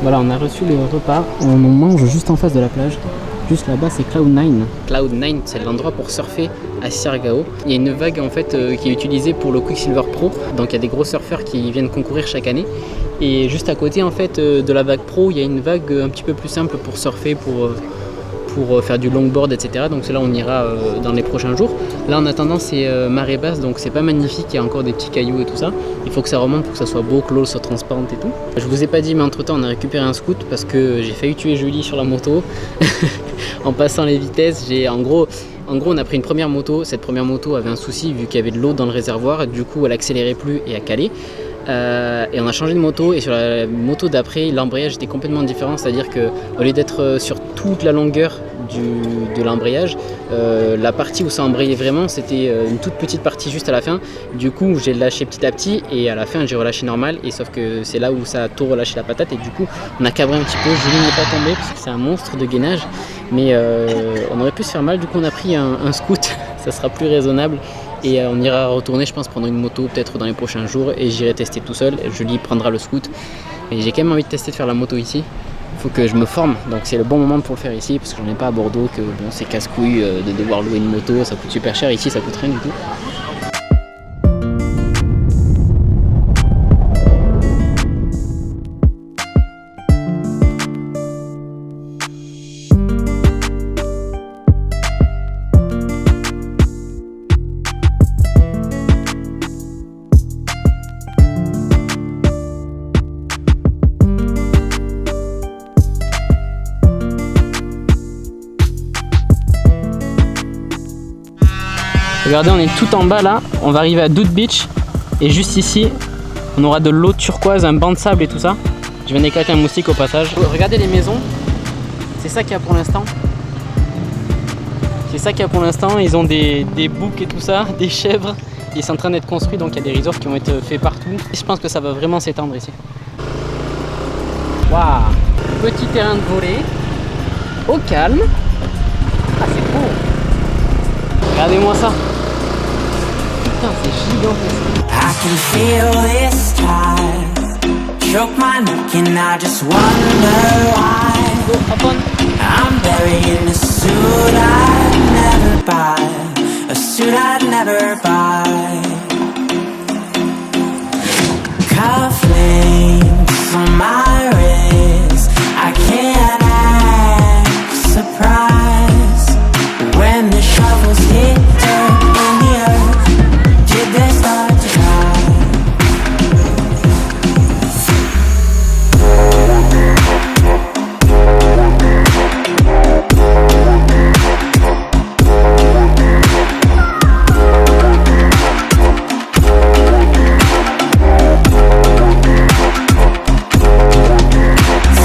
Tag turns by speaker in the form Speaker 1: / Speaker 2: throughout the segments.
Speaker 1: Voilà, on a reçu le repas, on mange juste en face de la plage. Juste là-bas, c'est Cloud9. Cloud9, c'est l'endroit pour surfer à Siargao. Il y a une vague en fait qui est utilisée pour le Quicksilver Pro. Donc il y a des gros surfeurs qui viennent concourir chaque année. Et juste à côté en fait de la vague pro, il y a une vague un petit peu plus simple pour surfer, pour faire du longboard, etc. Donc c'est là on ira dans les prochains jours. Là en attendant c'est marée basse, donc c'est pas magnifique, il y a encore des petits cailloux et tout ça. Il faut que ça remonte pour que ça soit beau, que l'eau soit transparente et tout. Je vous ai pas dit mais entre temps on a récupéré un scoot parce que j'ai failli tuer Julie sur la moto en passant les vitesses. En gros on a pris une première moto, cette première moto avait un souci vu qu'il y avait de l'eau dans le réservoir, du coup elle accélérait plus et a calé. Et on a changé de moto et sur la moto d'après l'embrayage était complètement différent, c'est à dire que au lieu d'être sur toute la longueur de l'embrayage, la partie où ça embrayait vraiment c'était une toute petite partie juste à la fin. Du coup j'ai lâché petit à petit et à la fin j'ai relâché normal, et sauf que c'est là où ça a tout relâché la patate et du coup on a cabré un petit peu. Julie n'est pas tombée parce que c'est un monstre de gainage, mais on aurait pu se faire mal. Du coup on a pris un scoot, ça sera plus raisonnable. Et on ira retourner je pense prendre une moto peut-être dans les prochains jours et j'irai tester tout seul. Julie prendra le scoot, mais j'ai quand même envie de tester de faire la moto ici. Il faut que je me forme, donc c'est le bon moment pour le faire ici parce que j'en ai pas à Bordeaux, que bon, c'est casse-couille de devoir louer une moto, ça coûte super cher. Ici ça coûte rien du tout. Regardez, on est tout en bas là, on va arriver à Dude Beach et juste ici on aura de l'eau turquoise, un banc de sable et tout ça. Je viens d'éclater un moustique au passage. Regardez les maisons, c'est ça qu'il y a pour l'instant. C'est ça qu'il y a pour l'instant, ils ont des boucs et tout ça, des chèvres. Et c'est en train d'être construit, donc il y a des resorts qui vont être faits partout. Je pense que ça va vraiment s'étendre ici. Waouh, petit terrain de volley, au calme. Ah, c'est beau. Regardez-moi ça. Putain, c'est gigantesque.
Speaker 2: I can feel this tide choke my neck and I just wonder why I'm buried in a suit I'd never buy, a suit I'd never buy. Cufflinks on my wrist, I can't act surprised when the shovels hit dirt in the earth. Did they start to cry?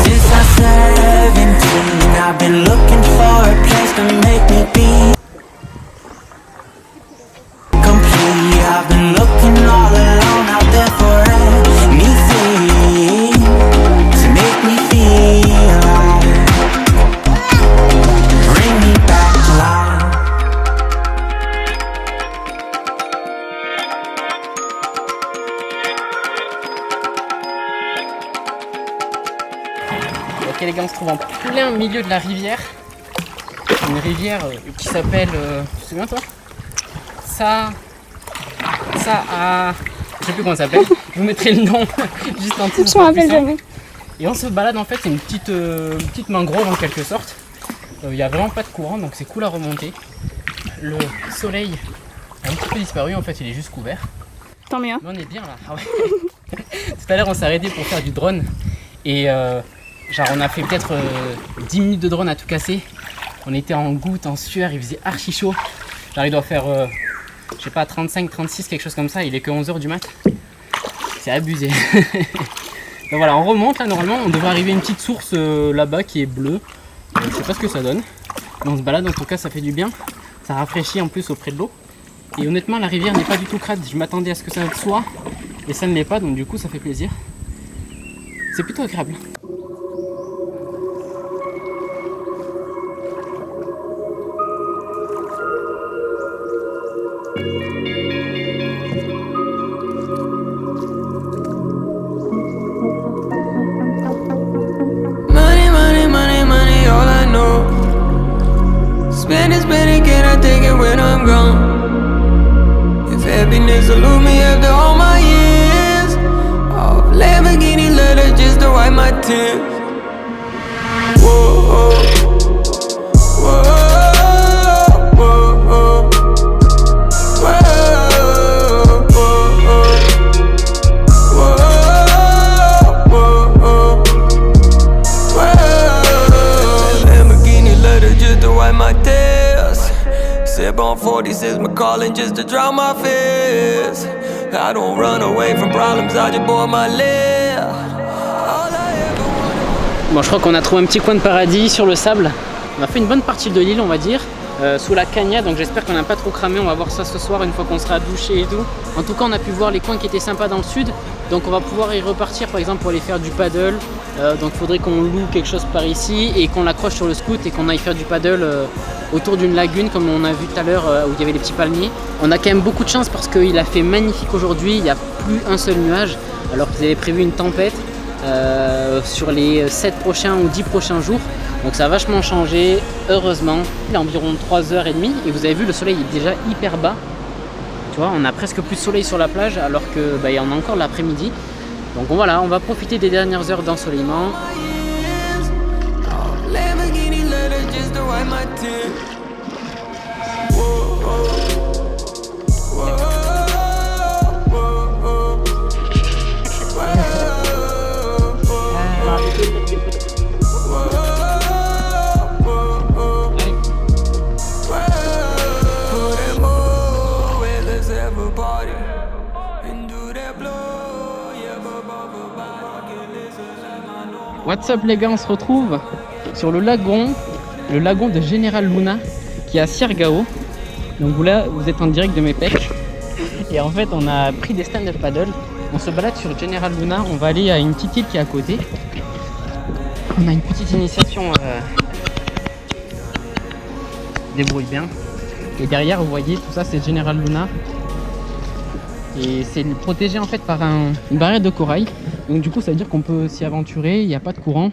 Speaker 2: Since I'm 17, I've been looking for a place to make me be complete. I've been looking all alone out there for anything to make me feel alive. Bring me back to life.
Speaker 1: Ok les gars, on se trouve en plein milieu de la rivière. Une rivière qui s'appelle... tu te souviens toi? Je sais plus comment ça s'appelle. Je vous mettrai le nom juste en dessous.
Speaker 3: Je me rappelle jamais.
Speaker 1: Et on se balade en fait, c'est une petite mangrove en quelque sorte. Il n'y a vraiment pas de courant donc c'est cool à remonter. Le soleil a un petit peu disparu en fait, il est juste couvert.
Speaker 3: Tant mieux.
Speaker 1: Mais on est bien là. Ah ouais. Tout à l'heure on s'est arrêté pour faire du drone. Et genre on a fait peut-être 10 minutes de drone à tout casser. On était en goutte, en sueur, il faisait archi chaud. Genre il doit faire, je sais pas, 35, 36, quelque chose comme ça. Il est que 11h du mat. C'est abusé. Donc voilà, on remonte là, normalement on devrait arriver à une petite source là-bas qui est bleue. Je sais pas ce que ça donne. Mais on se balade, en tout cas ça fait du bien. Ça rafraîchit en plus auprès de l'eau. Et honnêtement la rivière n'est pas du tout crade. Je m'attendais à ce que ça le soit. Et ça ne l'est pas, donc du coup ça fait plaisir. C'est plutôt agréable.
Speaker 2: Money, money, money, money, all I know. Spend it, can I take it when I'm gone? If happiness elude me after all my years of Lamborghini leather just to wipe my tears. Whoa, whoa, whoa, whoa, whoa, Lamborghini leather just to wipe my tears. Sip on 46 McCollin just to drown my fears. I don't run away from problems, I just boil my lip. All I ever wanted.
Speaker 1: Bon, je crois qu'on a trouvé un petit coin de paradis sur le sable. On a fait une bonne partie de l'île, on va dire, sous la cagna, donc j'espère qu'on n'a pas trop cramé. On va voir ça ce soir une fois qu'on sera douché et tout. En tout cas, on a pu voir les coins qui étaient sympas dans le sud, donc on va pouvoir y repartir par exemple pour aller faire du paddle. Donc il faudrait qu'on loue quelque chose par ici et qu'on l'accroche sur le scoot et qu'on aille faire du paddle autour d'une lagune comme on a vu tout à l'heure où il y avait les petits palmiers. On a quand même beaucoup de chance parce qu'il a fait magnifique aujourd'hui, il n'y a plus un seul nuage alors qu'ils avaient prévu une tempête sur les 7 prochains ou 10 prochains jours. Donc ça a vachement changé, heureusement. Il est environ 3h30 et vous avez vu le soleil est déjà hyper bas. Tu vois, on a presque plus de soleil sur la plage alors que il y en a encore l'après-midi. Donc voilà, on va profiter des dernières heures d'ensoleillement.
Speaker 2: Lamborghini leather just to wipe my tears. Whoa, whoa, whoa, whoa, whoa, Put them all where there's ever party and do that blow, yeah,
Speaker 1: What's up les gars, on se retrouve sur le lagon de General Luna qui est à Siargao. Donc là, vous êtes en direct de mes pêches. Et en fait, on a pris des stand-up paddle. On se balade sur General Luna, on va aller à une petite île qui est à côté. On a une petite initiation débrouille bien. Et derrière vous voyez tout ça c'est General Luna. Et c'est protégé en fait par une barrière de corail. Donc du coup ça veut dire qu'on peut s'y aventurer, il n'y a pas de courant.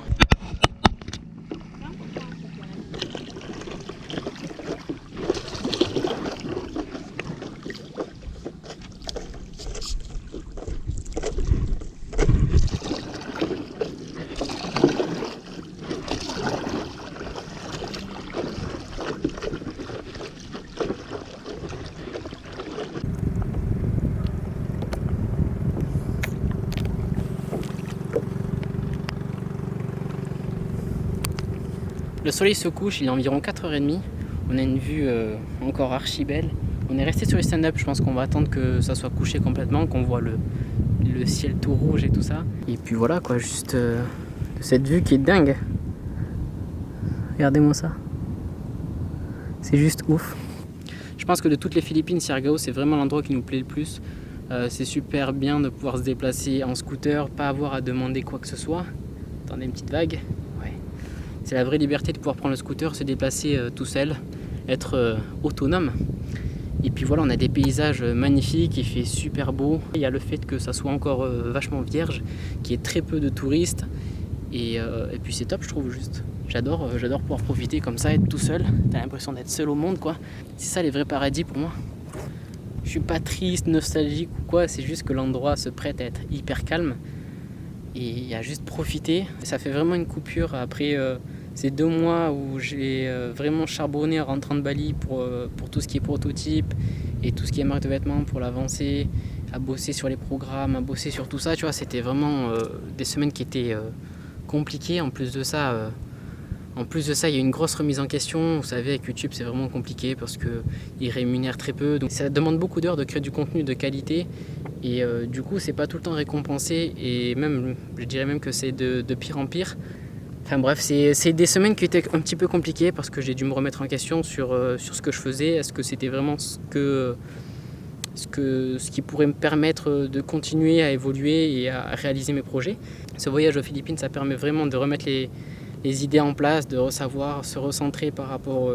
Speaker 1: Le soleil se couche, il est environ 4h30. On a une vue encore archi belle. On est resté sur le stand-up, je pense qu'on va attendre que ça soit couché complètement, qu'on voit le ciel tout rouge et tout ça. Et puis voilà quoi, juste cette vue qui est dingue. Regardez-moi ça. C'est juste ouf. Je pense que de toutes les Philippines, Siargao, c'est vraiment l'endroit qui nous plaît le plus. C'est super bien de pouvoir se déplacer en scooter, pas avoir à demander quoi que ce soit. Attendez une petite vague. C'est la vraie liberté de pouvoir prendre le scooter, se déplacer tout seul, être autonome. Et puis voilà, on a des paysages magnifiques, il fait super beau. Il y a le fait que ça soit encore vachement vierge, qu'il y ait très peu de touristes. Et puis c'est top, je trouve juste. J'adore pouvoir profiter comme ça, être tout seul. T'as l'impression d'être seul au monde, quoi. C'est ça les vrais paradis pour moi. Je suis pas triste, nostalgique ou quoi, c'est juste que l'endroit se prête à être hyper calme. Et à juste profiter. Ça fait vraiment une coupure après ces 2 mois où j'ai vraiment charbonné en rentrant de Bali pour tout ce qui est prototype et tout ce qui est marque de vêtements pour l'avancée, à bosser sur les programmes, à bosser sur tout ça. Tu vois, c'était vraiment des semaines qui étaient compliquées. En plus de ça, il y a une grosse remise en question. Vous savez, avec YouTube, c'est vraiment compliqué parce qu'ils rémunèrent très peu. Donc ça demande beaucoup d'heures de créer du contenu de qualité. Et du coup, c'est pas tout le temps récompensé. Et même, je dirais même que c'est de pire en pire. Enfin bref, c'est des semaines qui étaient un petit peu compliquées parce que j'ai dû me remettre en question sur ce que je faisais. Est-ce que c'était vraiment ce qui pourrait me permettre de continuer à évoluer et à réaliser mes projets. Ce voyage aux Philippines, ça permet vraiment de remettre les idées en place, de savoir se recentrer par rapport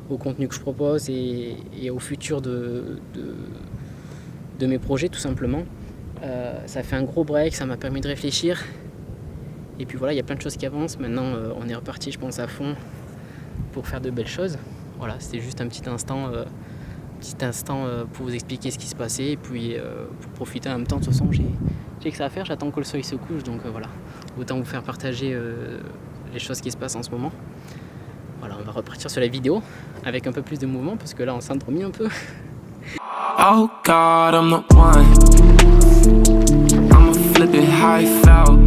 Speaker 1: au contenu que je propose et au futur de mes projets tout simplement. Ça fait un gros break, ça m'a permis de réfléchir. Et puis voilà, il y a plein de choses qui avancent. Maintenant, on est reparti, je pense, à fond pour faire de belles choses. Voilà, c'était juste un petit instant pour vous expliquer ce qui se passait et puis pour profiter en même temps. De toute façon, j'ai que ça à faire, j'attends que le soleil se couche, donc voilà. Autant vous faire partager les choses qui se passent en ce moment. Voilà, on va repartir sur la vidéo avec un peu plus de mouvement parce que là, on s'endormit un peu.
Speaker 2: Oh God, I'm the one. I'ma flip it how I felt.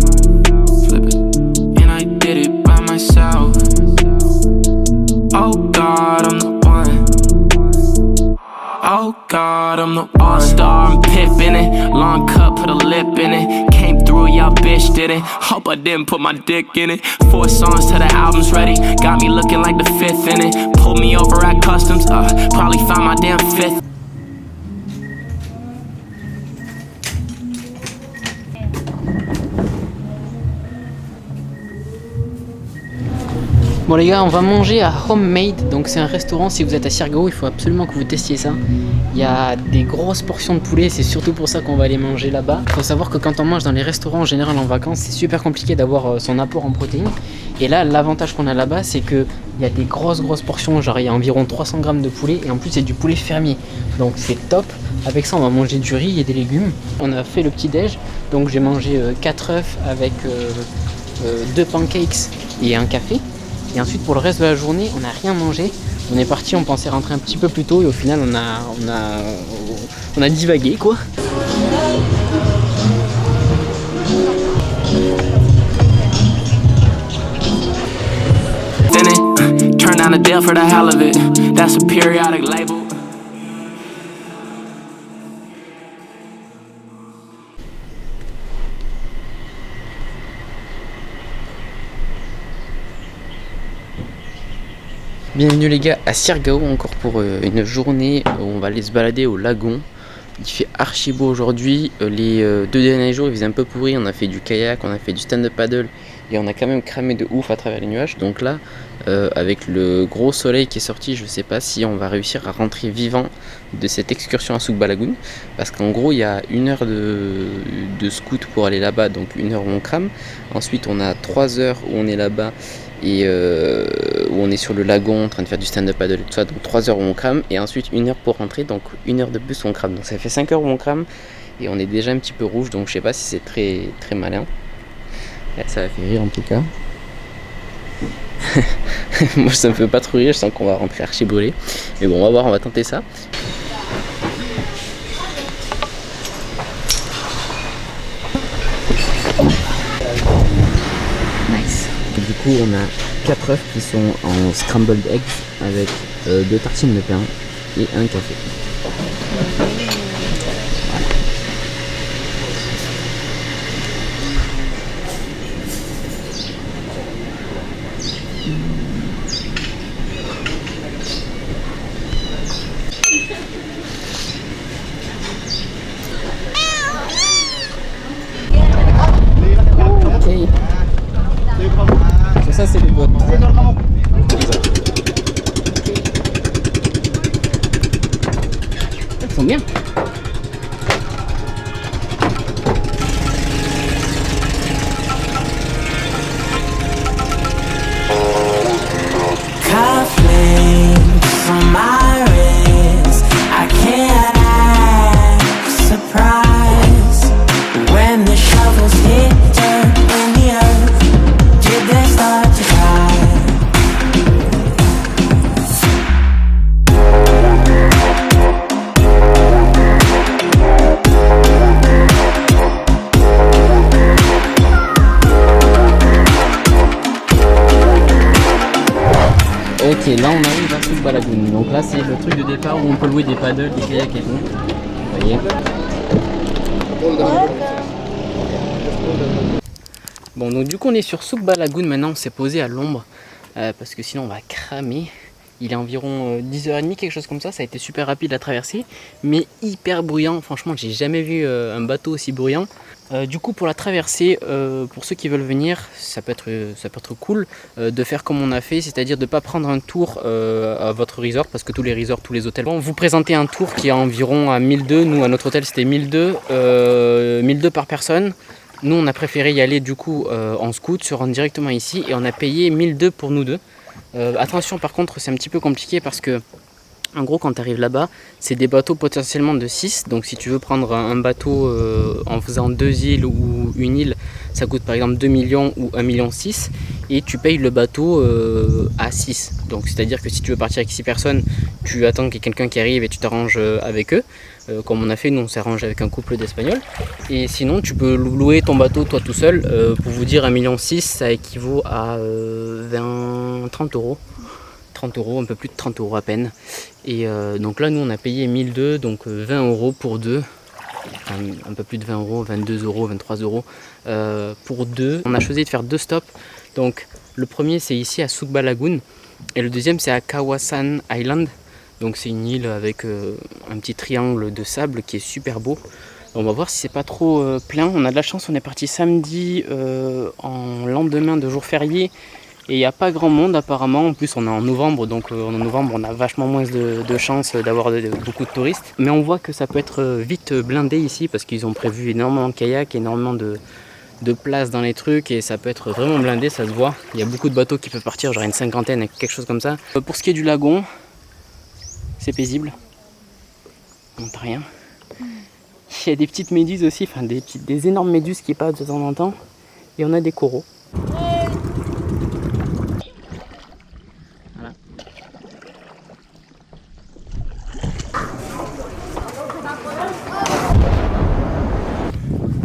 Speaker 2: Flip it, and I did it by myself. Oh God, I'm the one. Oh God, I'm the all-star, I'm pippin' it. Long cut, put a lip in it. Came through, y'all bitch didn't. Hope I didn't put my dick in it. 4 songs till the album's ready. Got me looking like the 5th in it. Pulled me over at customs, probably found my damn 5th.
Speaker 1: Bon les gars, on va manger à Homemade, donc c'est un restaurant. Si vous êtes à Siargao, il faut absolument que vous testiez ça. Il y a des grosses portions de poulet, c'est surtout pour ça qu'on va aller manger là-bas. Il faut savoir que quand on mange dans les restaurants en général en vacances, c'est super compliqué d'avoir son apport en protéines. Et là, l'avantage qu'on a là-bas, c'est qu'il y a des grosses portions, genre il y a environ 300 grammes de poulet et en plus c'est du poulet fermier. Donc c'est top. Avec ça, on va manger du riz et des légumes. On a fait le petit-déj, donc j'ai mangé 4 œufs avec 2 pancakes et un café. Et ensuite pour le reste de la journée, on n'a rien mangé. On est parti, on pensait rentrer un petit peu plus tôt et au final on a divagué quoi.
Speaker 2: Turn down a deal for the hell of it. That's a periodic label.
Speaker 1: Bienvenue les gars à Siargao encore pour une journée où on va aller se balader au lagon. Il fait archi beau aujourd'hui, les 2 derniers jours il faisait un peu pourri, on a fait du kayak, on a fait du stand-up paddle et on a quand même cramé de ouf à travers les nuages. Donc là, avec le gros soleil qui est sorti, je sais pas si on va réussir à rentrer vivant de cette excursion à Soukba Lagoon, parce qu'en gros il y a 1 heure de scoot pour aller là-bas, donc 1 heure où on crame. Ensuite on a 3 heures où on est là-bas et où on est sur le lagon en train de faire du stand-up paddle et tout ça, donc 3 heures où on crame, et ensuite 1 heure pour rentrer, donc 1 heure de plus où on crame. Donc ça fait 5 heures où on crame et on est déjà un petit peu rouge, donc je sais pas si c'est très très malin. Là, ça va faire rire en tout cas. Moi ça me fait pas trop rire, je sens qu'on va rentrer archi brûlé, mais bon on va voir, on va tenter ça. Nice. Du coup on a 4 œufs qui sont en scrambled eggs avec 2 tartines de pain et un café. Ok. Ça c'est les bottes. Ils sont bien.
Speaker 2: From my wrist, I can't act surprised when the shovels hit dirt in the earth. Did they start to cry?
Speaker 1: Ok, là on arrive à Soukba Lagoon. Donc là c'est le truc de départ où on peut louer des paddles, des kayaks et tout. Vous voyez. Bon donc du coup on est sur Soukba Lagoon maintenant, on s'est posé à l'ombre parce que sinon on va cramer. Il est environ 10h30, quelque chose comme ça, ça a été super rapide à traverser, mais hyper bruyant. Franchement j'ai jamais vu un bateau aussi bruyant. Du coup pour la traversée, pour ceux qui veulent venir, ça peut être cool de faire comme on a fait, c'est-à-dire de ne pas prendre un tour à votre resort, parce que tous les resorts, tous les hôtels vont vous présenter un tour qui est environ à 1002. Nous à notre hôtel c'était 1002, 1002 par personne. Nous on a préféré y aller du coup en scoot, se rendre directement ici, et on a payé 1002 pour nous deux. Attention par contre c'est un petit peu compliqué parce que en gros quand tu arrives là-bas c'est des bateaux potentiellement de 6, donc si tu veux prendre un bateau en faisant 2 îles ou une île, ça coûte par exemple 2 millions ou 1,6 million, et tu payes le bateau à 6. Donc c'est à dire que si tu veux partir avec 6 personnes, tu attends qu'il y ait quelqu'un qui arrive et tu t'arranges avec eux, comme on a fait, nous on s'est arrangé avec un couple d'Espagnols. Et sinon tu peux louer ton bateau toi tout seul, pour vous dire 1,6 million ça équivaut à 30 euros. 30 euros, un peu plus de 30 euros à peine. Et donc là nous on a payé 1002, donc 20 euros pour deux, enfin, un peu plus de 20 euros, 22 euros, 23 euros pour deux. On a choisi de faire 2 stops, donc le premier c'est ici à Soukba Lagoon et le deuxième c'est à Kawasan Island. Donc c'est une île avec un petit triangle de sable qui est super beau. On va voir si c'est pas trop plein. On a de la chance, on est parti samedi en lendemain de jour férié. Et il n'y a pas grand monde apparemment, en plus on est en novembre, donc en novembre on a vachement moins de chances d'avoir beaucoup de touristes. Mais on voit que ça peut être vite blindé ici parce qu'ils ont prévu énormément de kayaks, énormément de place dans les trucs, et ça peut être vraiment blindé, ça se voit. Il y a beaucoup de bateaux qui peuvent partir, genre une 50aine, quelque chose comme ça. Pour ce qui est du lagon, c'est paisible, on monte rien. Il y a des petites méduses aussi, enfin des énormes méduses qui passent de temps en temps, et on a des coraux.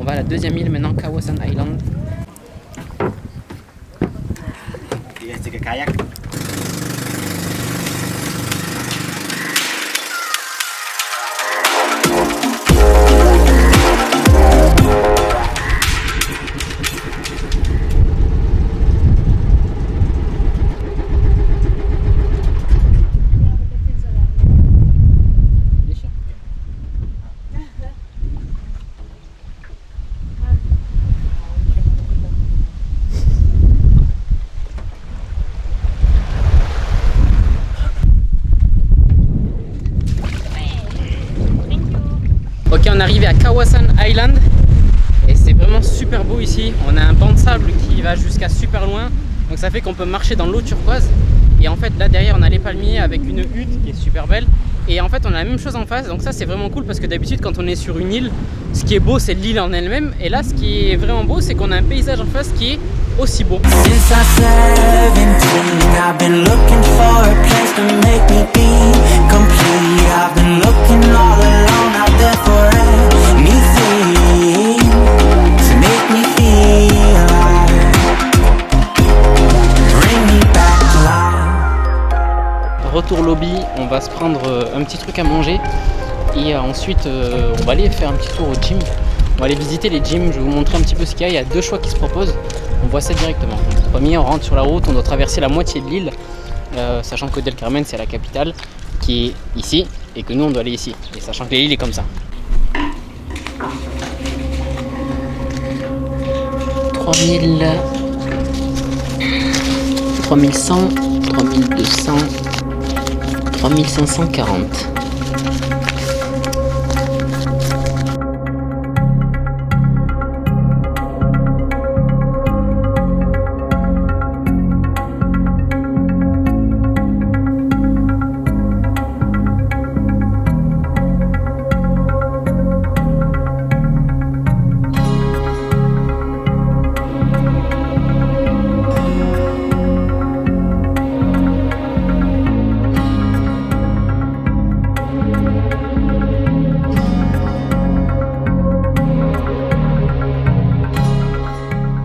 Speaker 1: On va à la deuxième île maintenant, Kawasan Island. Kayak. on est arrivé à Kawasan Island et c'est vraiment super beau ici. On a un banc de sable qui va jusqu'à super loin, donc ça fait qu'on peut marcher dans l'eau turquoise. Et en fait là derrière on a les palmiers avec une hutte qui est super belle. Et en fait on a la même chose en face, donc ça c'est vraiment cool parce que d'habitude quand on est sur une île, ce qui est beau c'est l'île en elle-même. Et là ce qui est vraiment beau c'est qu'on a un paysage en face qui est aussi beau.
Speaker 2: Since I was 17, I've been looking for a place to make me be complete. I've been looking all alone out there for anything to make me feel alive. Bring me back to life.
Speaker 1: Retour lobby, on va se prendre un petit truc à manger et ensuite on va aller faire un petit tour au gym. On va aller visiter les gyms, je vais vous montrer un petit peu ce qu'il y a. Il y a deux choix qui se proposent, on voit ça directement. Donc, le premier, on rentre sur la route, on doit traverser la moitié de l'île, sachant que Del Carmen c'est la capitale qui est ici et que nous on doit aller ici. Et sachant que l'île est comme ça. 3100, 3200, 3540.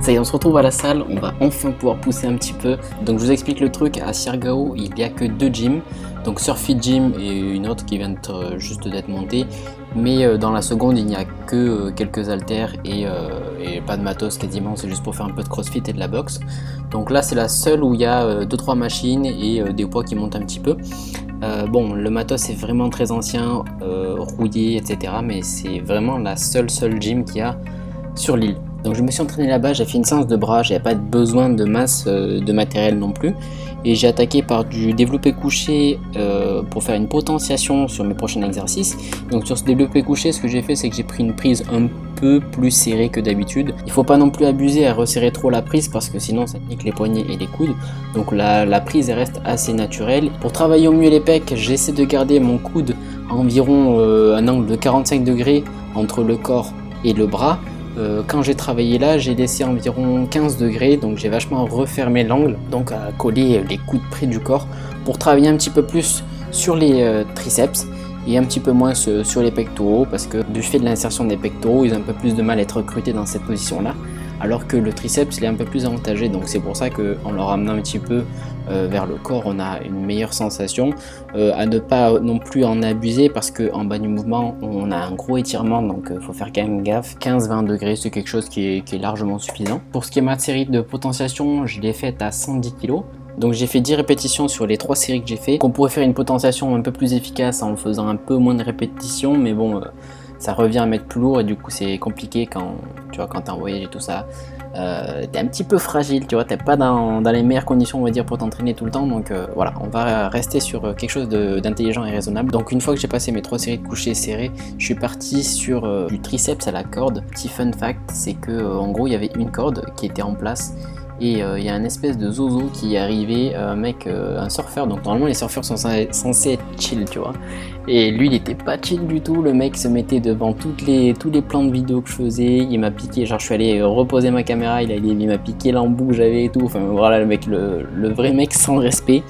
Speaker 1: Ça y est, on se retrouve à la salle, on va enfin pouvoir pousser un petit peu. Donc je vous explique le truc, à Siargao, il n'y a que deux gyms. Donc Surfit Gym et une autre qui vient juste d'être montée. Mais dans la seconde, il n'y a que quelques haltères et pas de matos quasiment, c'est juste pour faire un peu de crossfit et de la boxe. Donc là, c'est la seule où il y a 2-3 machines et des poids qui montent un petit peu. Bon, le matos est vraiment très ancien, rouillé, etc. Mais c'est vraiment la seule gym qu'il y a sur l'île. Donc je me suis entraîné là-bas, j'ai fait une séance de bras, j'avais pas besoin de masse de matériel non plus. Et j'ai attaqué par du développé couché pour faire une potentiation sur mes prochains exercices. Donc sur ce développé couché, ce que j'ai fait, c'est que j'ai pris une prise un peu plus serrée que d'habitude. Il faut pas non plus abuser à resserrer trop la prise parce que sinon ça nique les poignets et les coudes. Donc la prise elle reste assez naturelle. Pour travailler au mieux les pecs, j'essaie de garder mon coude à environ un angle de 45 degrés entre le corps et le bras. Quand j'ai travaillé là, j'ai laissé environ 15 degrés, donc j'ai vachement refermé l'angle, donc à coller les coudes près du corps pour travailler un petit peu plus sur les triceps et un petit peu moins sur les pectoraux, parce que du fait de l'insertion des pectoraux, ils ont un peu plus de mal à être recrutés dans cette position là, alors que le triceps il est un peu plus avantagé. Donc c'est pour ça qu'en le ramenant un petit peu vers le corps, on a une meilleure sensation. À ne pas non plus en abuser, parce qu'en bas du mouvement on a un gros étirement, donc faut faire quand même gaffe. 15-20 degrés c'est quelque chose qui est largement suffisant. Pour ce qui est ma série de potentiation, je l'ai faite à 110 kg. Donc j'ai fait 10 répétitions sur les 3 séries que j'ai fait. On pourrait faire une potentiation un peu plus efficace en faisant un peu moins de répétitions, mais bon, ça revient à mettre plus lourd et du coup c'est compliqué quand tu vois, quand t'es en voyage et tout ça. T'es un petit peu fragile, tu vois, t'es pas dans les meilleures conditions, on va dire, pour t'entraîner tout le temps. Donc voilà, on va rester sur quelque chose d'intelligent et raisonnable. Donc une fois que j'ai passé mes 3 séries de couchés serrés, je suis parti sur du triceps à la corde. Petit fun fact, c'est que en gros il y avait une corde qui était en place. Et il y a un espèce de zozo qui est arrivé, un mec, un surfeur. Donc normalement les surfeurs sont censés être chill, tu vois. Et lui il était pas chill du tout. Le mec se mettait devant tous les plans de vidéo que je faisais. Il m'a piqué, genre je suis allé reposer ma caméra, il m'a piqué l'embout que j'avais et tout. Enfin voilà, le mec, le vrai mec sans respect.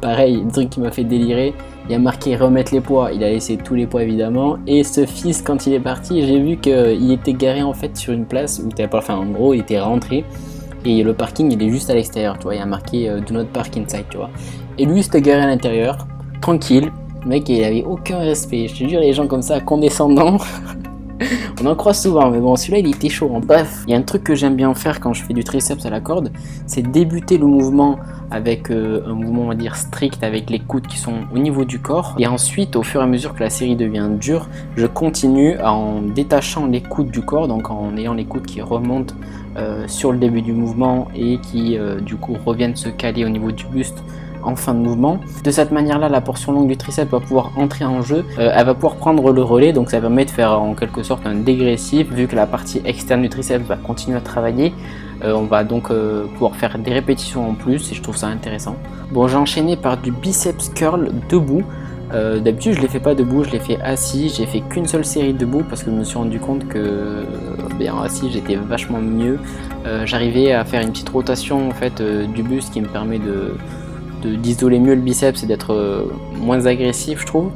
Speaker 1: Pareil, le truc qui m'a fait délirer. Il a marqué remettre les poids, il a laissé tous les poids évidemment. Et ce fils, quand il est parti, j'ai vu qu'il était garé en fait sur une place où t'avais pas, enfin en gros il était rentré. Et le parking il est juste à l'extérieur, tu vois, il y a marqué do not park inside, tu vois. Et lui il s'était garé à l'intérieur, tranquille, le mec il avait aucun respect, je te jure, les gens comme ça, condescendants, on en croise souvent, mais bon celui-là il était chaud. Bref, il y a un truc que j'aime bien faire quand je fais du triceps à la corde, c'est débuter le mouvement avec un mouvement on va dire strict, avec les coudes qui sont au niveau du corps, et ensuite au fur et à mesure que la série devient dure, je continue en détachant les coudes du corps, donc en ayant les coudes qui remontent sur le début du mouvement et qui du coup reviennent se caler au niveau du buste en fin de mouvement. De cette manière-là, la portion longue du triceps va pouvoir entrer en jeu, elle va pouvoir prendre le relais, donc ça permet de faire en quelque sorte un dégressif, vu que la partie externe du triceps va continuer à travailler. On va donc pouvoir faire des répétitions en plus et je trouve ça intéressant. Bon, j'ai enchaîné par du biceps curl debout. D'habitude je les fais pas debout, je les fais assis. J'ai fait qu'une seule série debout parce que je me suis rendu compte que bien assis j'étais vachement mieux. J'arrivais à faire une petite rotation en fait du buste qui me permet d'isoler mieux le biceps et d'être moins agressif, je trouve.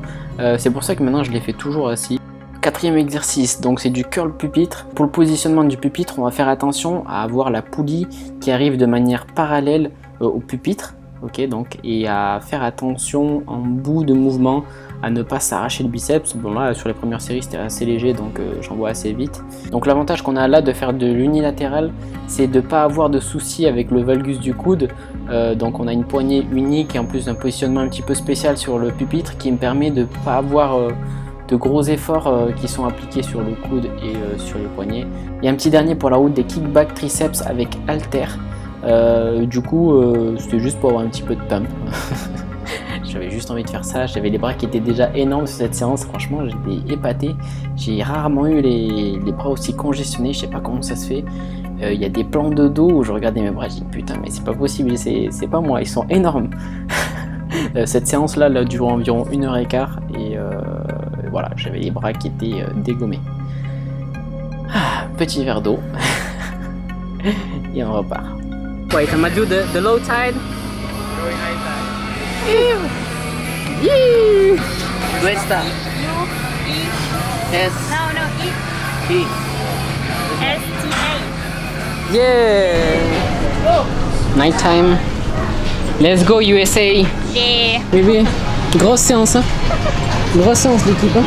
Speaker 1: C'est pour ça que maintenant je les fais toujours assis. Quatrième exercice, donc c'est du curl pupitre. Pour le positionnement du pupitre, on va faire attention à avoir la poulie qui arrive de manière parallèle au pupitre. Ok, donc, et à faire attention en bout de mouvement à ne pas s'arracher le biceps. Bon là sur les premières séries c'était assez léger, donc j'en vois assez vite. Donc l'avantage qu'on a là de faire de l'unilatéral, c'est de ne pas avoir de soucis avec le valgus du coude. Donc on a une poignée unique et en plus un positionnement un petit peu spécial sur le pupitre qui me permet de ne pas avoir de gros efforts qui sont appliqués sur le coude et sur les poignets. Et un petit dernier pour la route des kickback triceps avec halter. Du coup c'était juste pour avoir un petit peu de pump. J'avais juste envie de faire ça, j'avais les bras qui étaient déjà énormes sur cette séance, franchement j'étais épaté. J'ai rarement eu les bras aussi congestionnés, je sais pas comment ça se fait. Il y a des plans de dos où je regardais mes bras, je dis putain mais c'est pas possible, c'est pas moi, ils sont énormes. Cette séance là dure environ 1h15 et voilà, j'avais les bras qui étaient dégommés. Petit verre d'eau et on repart. Wait, I'm gonna do the low tide.
Speaker 3: Going high tide.
Speaker 1: Yeah. Questa. S.
Speaker 4: No, E.
Speaker 1: E.
Speaker 4: S-T-A.
Speaker 1: Yeah. Night time. Let's go USA.
Speaker 4: Yeah.
Speaker 1: Bébé, grosse séance hein. Grosse séance l'équipe hein.